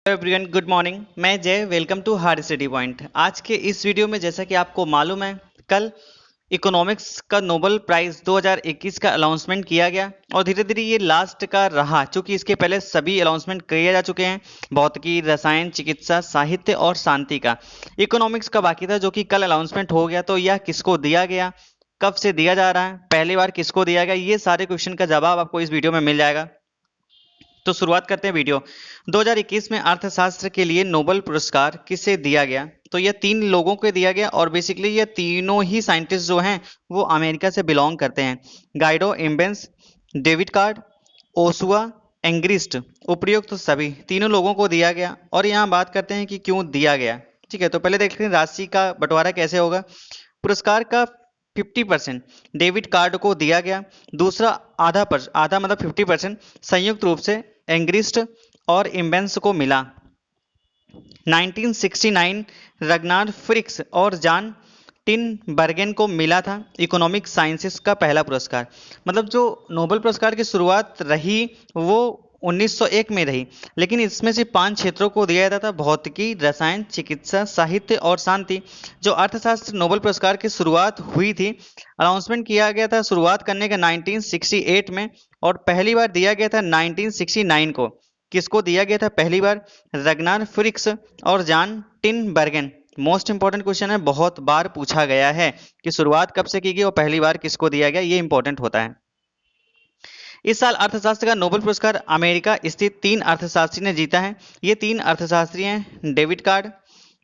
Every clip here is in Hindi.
Everyone good morning. मैं Jay, welcome to hard study point. आज के इस वीडियो में जैसा कि आपको मालूम है, कल इकोनॉमिक्स का नोबेल प्राइज 2021 का अनाउंसमेंट किया गया और धीरे धीरे ये लास्ट का रहा, क्योंकि इसके पहले सभी अनाउंसमेंट किए जा चुके हैं। भौतिकी, रसायन, चिकित्सा, साहित्य और शांति का इकोनॉमिक्स का बाकी था, जो कि कल अनाउंसमेंट हो गया। तो यह किसको दिया गया, कब से दिया जा रहा है, पहली बार किसको दिया गया, ये सारे क्वेश्चन का जवाब आपको इस वीडियो में मिल जाएगा। तो शुरुआत करते हैं वीडियो। 2021 में अर्थशास्त्र के लिए नोबेल पुरस्कार किसे दिया गया? तो यह 3 लोगों को दिया गया और बेसिकली ये तीनों ही साइंटिस्ट जो हैं वो अमेरिका से बिलोंग करते हैं। Guido Imbens, David Card, Joshua Angrist, उपयुक्त तो सभी तीनों लोगों को दिया गया। और यहाँ बात करते हैं कि क्यों दिया गया। ठीक है, तो पहले देखते हैं राशि का बंटवारा कैसे होगा। पुरस्कार का 50% डेविड कार्ड को दिया गया, दूसरा आधा मतलब 50% संयुक्त रूप से एंग्रिस्ट और इम्बेंस को मिला। 1969 रगनार फ्रिक्स और जॉन टिनबर्गेन को मिला था इकोनॉमिक साइंसेस का पहला पुरस्कार। मतलब जो नोबेल पुरस्कार की शुरुआत रही वो 1901 में रही, लेकिन इसमें से 5 क्षेत्रों को दिया जाता था: भौतिकी, रसायन, चिकित्सा, साहित्य और शांति। जो अर्थशास्त्र नोबेल पुरस्कार की शुरुआत हुई थी, अनाउंसमेंट किया गया था शुरुआत करने का 1968 में और पहली बार दिया गया था 1969 को। किसको दिया गया था पहली बार? रगनार फ्रिक्स और John Tinbergen. Most important question है, बहुत बार पूछा गया है कि शुरुआत कब से की गई और पहली बार किसको दिया गया, ये इंपॉर्टेंट होता है। इस साल अर्थशास्त्र का नोबेल पुरस्कार अमेरिका स्थित 3 अर्थशास्त्री ने जीता है। ये 3 अर्थशास्त्री हैं: डेविड कार्ड,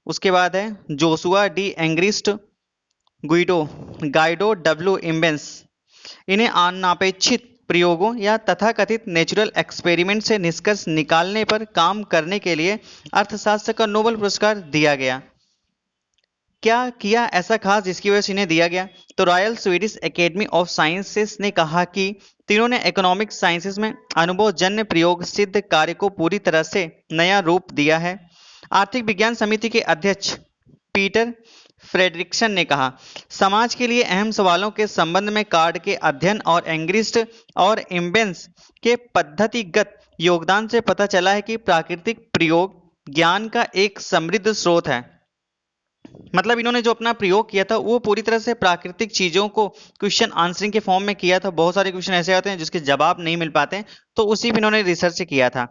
उसके बाद है Joshua D Angrist, Guido W immense. इन्हें अनापेक्षित प्रयोगों या तथाकथित नेचुरल एक्सपेरिमेंट से निष्कर्ष निकालने पर काम करने के लिए अर्थशास्त्र का नोबेल पुरस्कार दिया गया। क्या किया ऐसा खास जिसकी वजह से इन्हें दिया गया? तो royal Swedish academy of sciences ने कहा कि तीनों ने इकोनॉमिक साइंसेस में अनुभवजन्य प्रयोग सिद्ध कार्य को पूरी तरह से नया रूप दिया है। आर्थिक विज्ञान समिति के अध्यक्ष पीटर फ्रेडरिक्सन ने कहा, समाज के लिए अहम सवालों के संबंध में कार्ड के अध्ययन और एंग्रिस्ट और इम्बेंस के पद्धतिगत योगदान से पता चला है कि प्राकृतिक प्रयोग ज्ञान का एक समृद्ध स्रोत है। मतलब इन्होंने जो अपना प्रयोग किया था वो पूरी तरह से प्राकृतिक चीजों को क्वेश्चन आंसरिंग के फॉर्म में किया था। बहुत सारे क्वेश्चन ऐसे आते हैं जिसके जवाब नहीं मिल पाते हैं, तो उसी में इन्होंने रिसर्च किया था।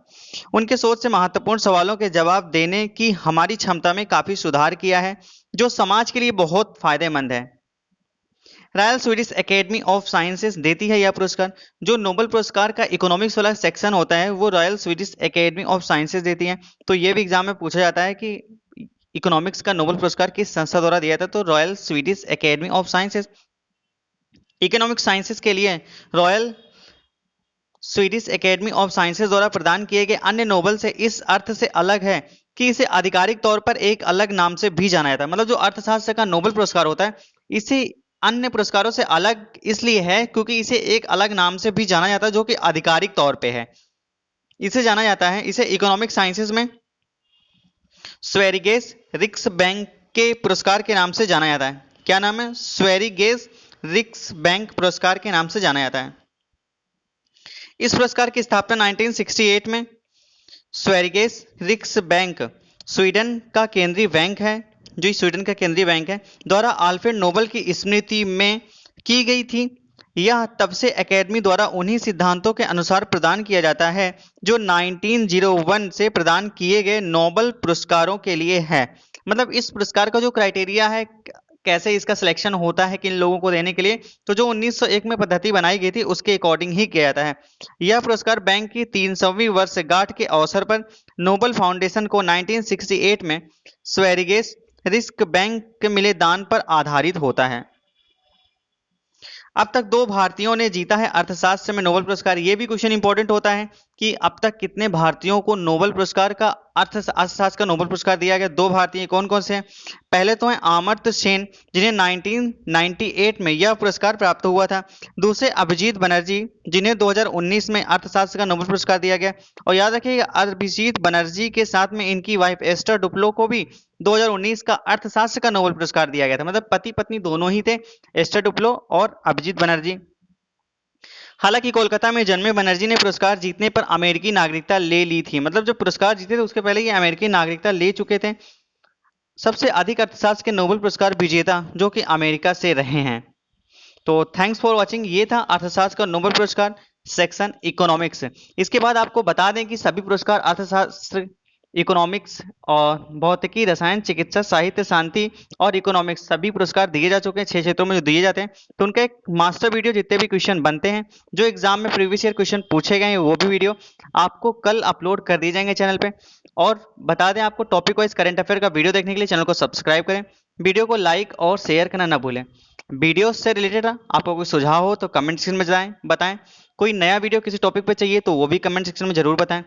उनके सोच से महत्वपूर्ण सवालों के जवाब देने की हमारी क्षमता में काफी सुधार किया है, जो समाज के लिए बहुत फायदेमंद है। Royal Swedish academy of sciences देती है यह पुरस्कार। जो नोबेल पुरस्कार का इकोनॉमिक्स वाला सेक्शन होता है वो royal Swedish academy of sciences देती है। तो ये भी एग्जाम में पूछा जाता है कि इकोनॉमिक्स का नोबेल पुरस्कार किस संस्था द्वारा दिया था? तो royal Swedish academy of sciences. Economic sciences के लिए royal Swedish academy of sciences द्वारा प्रदान किए गए अन्य नोबेल से इस अर्थ से अलग है कि इसे आधिकारिक तौर पर एक अलग नाम से भी जाना जाता है। मतलब जो अर्थशास्त्र का नोबेल पुरस्कार होता है, इसे अन्य पुरस्कारों से अलग इसलिए है क्योंकि इसे एक अलग नाम से भी जाना जाता है, जो कि आधिकारिक तौर पे है। इसे जाना जाता है, इसे इकोनॉमिक साइंसेस में स्वेरिगेस रिक्स बैंक के पुरस्कार के नाम से जाना जाता है। क्या नाम है? स्वेरिगेस रिक्स बैंक पुरस्कार के नाम से जाना जाता है। इस पुरस्कार की स्थापना 1968 में स्वेरिगेस रिक्स बैंक स्वीडन का केंद्रीय बैंक है, जो स्वीडन का केंद्रीय बैंक है, द्वारा आल्फ्रेड नोबेल की स्मृति में की गई थी। यह तब से एकेडमी द्वारा उन्हीं सिद्धांतों के अनुसार प्रदान किया जाता है जो 1901 से प्रदान किए गए नोबेल पुरस्कारों के लिए है। मतलब इस पुरस्कार का जो क्राइटेरिया है, कैसे इसका सिलेक्शन होता है किन लोगों को देने के लिए, तो जो 1901 में पद्धति बनाई गई थी उसके अकॉर्डिंग ही किया जाता है। यह पुरस्कार बैंक की 300वीं वर्षगांठ के अवसर पर नोबेल फाउंडेशन को 1968 में स्वेरिगेस रिस्क बैंक के मिले दान पर आधारित होता है। अब तक 2 भारतीयों ने जीता है अर्थशास्त्र में नोबेल पुरस्कार। ये भी क्वेश्चन इंपॉर्टेंट होता है कि अब तक कितने भारतीयों को नोबेल पुरस्कार का अर्थशास्त्र का नोबेल पुरस्कार दिया गया। 2 भारतीय कौन कौन से हैं? पहले तो हैं अमर्त्य सेन, जिन्हें 1998 में यह पुरस्कार प्राप्त हुआ था। दूसरे अभिजीत बनर्जी, जिन्हें 2019 में अर्थशास्त्र का नोबेल पुरस्कार दिया गया। और याद रखिएगा, अभिजीत बनर्जी के साथ में इनकी वाइफ एस्टर डुप्लो को भी 2019 का अर्थशास्त्र का नोबेल पुरस्कार दिया गया था। मतलब पति पत्नी दोनों ही थे, एस्टर डुप्लो और अभिजीत बनर्जी। हालांकि कोलकाता में जन्मे बनर्जी ने पुरस्कार जीतने पर अमेरिकी नागरिकता ले ली थी। मतलब जो पुरस्कार जीते थे उसके पहले ये अमेरिकी नागरिकता ले चुके थे। सबसे अधिक अर्थशास्त्र के नोबेल पुरस्कार विजेता जो कि अमेरिका से रहे हैं। तो थैंक्स फॉर वॉचिंग। ये था अर्थशास्त्र का नोबेल पुरस्कार सेक्शन इकोनॉमिक्स। इसके बाद आपको बता दें कि सभी पुरस्कार अर्थशास्त्र, इकोनॉमिक्स और भौतिकी, रसायन, चिकित्सा, साहित्य, शांति और इकोनॉमिक्स सभी पुरस्कार दिए जा चुके हैं। 6 क्षेत्रों में जो दिए जाते हैं, तो उनका एक मास्टर वीडियो जितने भी क्वेश्चन बनते हैं, जो एग्जाम में प्रीवियस ईयर क्वेश्चन पूछे गए हैं, वो भी वीडियो आपको कल अपलोड कर दिए जाएंगे चैनल पे। और बता दें आपको, टॉपिक वाइज करंट अफेयर का वीडियो देखने के लिए चैनल को सब्सक्राइब करें, वीडियो को लाइक और शेयर करना ना भूलें। वीडियो से रिलेटेड आपको कोई सुझाव हो तो कमेंट सेक्शन में बताएं। कोई नया वीडियो किसी टॉपिक पे चाहिए तो वो भी कमेंट सेक्शन में जरूर बताएं।